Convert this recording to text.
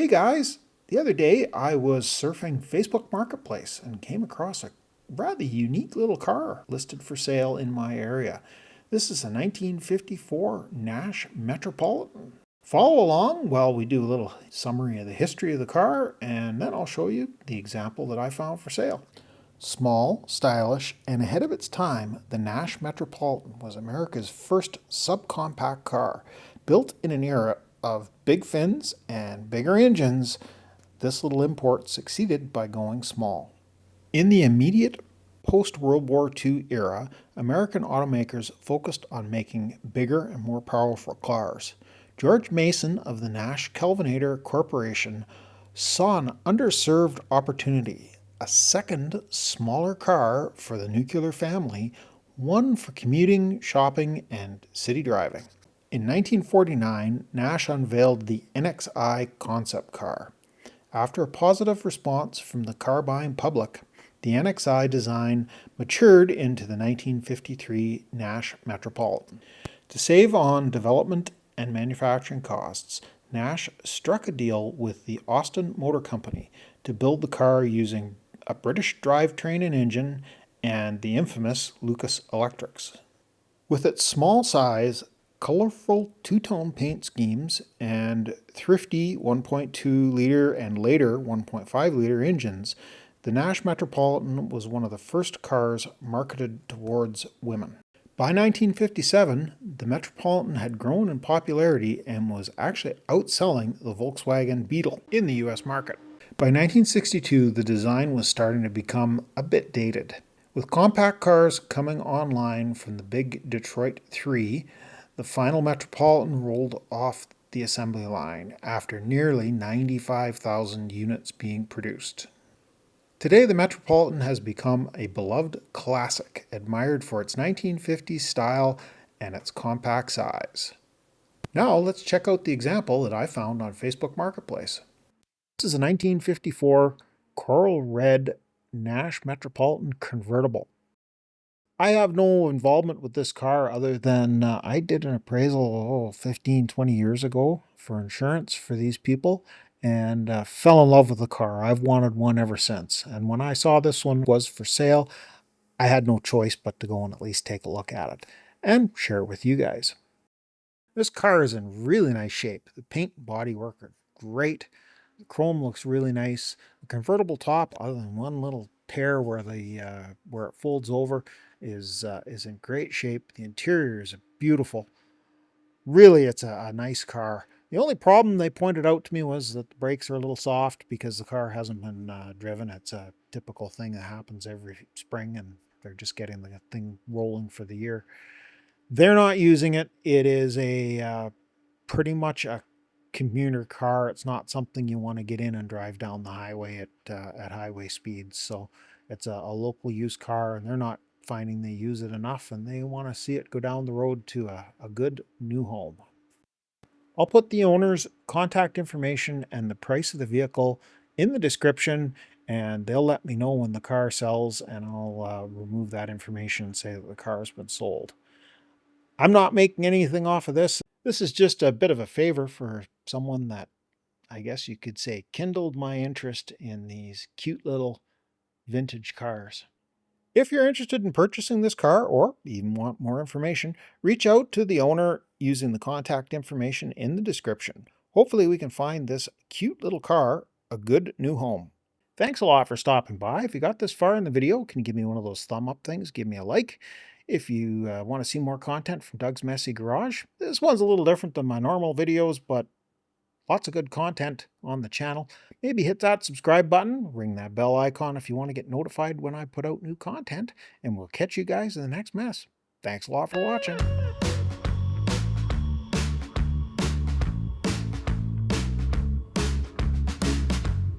Hey guys, the other day I was surfing Facebook Marketplace and came across a rather unique little car listed for sale in my area. This is a 1954 Nash Metropolitan. Follow along while we do a little summary of the history of the car, and then I'll show you the example that I found for sale. Small, stylish, and ahead of its time, the Nash Metropolitan was America's first subcompact car. Built in an era of big fins and bigger engines, this little import succeeded by going small. In the immediate post-World War II era, American automakers focused on making bigger and more powerful cars. George Mason of the Nash Kelvinator Corporation saw an underserved opportunity, a second, smaller car for the nuclear family, one for commuting, shopping, and city driving. In 1949, Nash unveiled the NXI concept car. After a positive response from the car-buying public, the NXI design matured into the 1953 Nash Metropolitan. To save on development and manufacturing costs, Nash struck a deal with the Austin Motor Company to build the car using a British drivetrain and engine and the infamous Lucas Electrics. With its small size, colorful two-tone paint schemes, and thrifty 1.2-liter and later 1.5-liter engines, the Nash Metropolitan was one of the first cars marketed towards women. By 1957, the Metropolitan had grown in popularity and was actually outselling the Volkswagen Beetle in the US market. By 1962, the design was starting to become a bit dated. With compact cars coming online from the big Detroit 3, the final Metropolitan rolled off the assembly line after nearly 95,000 units being produced. Today, the Metropolitan has become a beloved classic, admired for its 1950s style and its compact size. Now, let's check out the example that I found on Facebook Marketplace. This is a 1954 coral red Nash Metropolitan Convertible. I have no involvement with this car other than I did an appraisal 15, 20 years ago for insurance for these people, and fell in love with the car. I've wanted one ever since. And when I saw this one was for sale, I had no choice but to go and at least take a look at it and share it with you guys. This car is in really nice shape. The paint and bodywork are great. The chrome looks really nice. The convertible top, other than one little tear where it folds over, is in great shape. The interior is beautiful. Really, it's a nice car. The only problem they pointed out to me was that the brakes are a little soft because the car hasn't been driven. It's a typical thing that happens every spring, and they're just getting the thing rolling for the year. They're not using it. It is a pretty much a commuter car. It's not something you want to get in and drive down the highway at highway speeds. So it's a local use car, and they're not finding they use it enough, and they want to see it go down the road to a good new home. I'll put the owner's contact information and the price of the vehicle in the description, and they'll let me know when the car sells, and I'll remove that information and say that the car has been sold. I'm not making anything off of this. This is just a bit of a favor for someone that, I guess you could say, kindled my interest in these cute little vintage cars. If you're interested in purchasing this car or even want more information, reach out to the owner using the contact information in the description. Hopefully we can find this cute little car a good new home. Thanks a lot for stopping by. If you got this far in the video, can you give me one of those thumb up things? Give me a like. If you want to see more content from Doug's Messy Garage, this one's a little different than my normal videos, but lots of good content on the channel. Maybe hit that subscribe button, ring that bell icon if you want to get notified when I put out new content, and we'll catch you guys in the next mess. Thanks a lot for watching.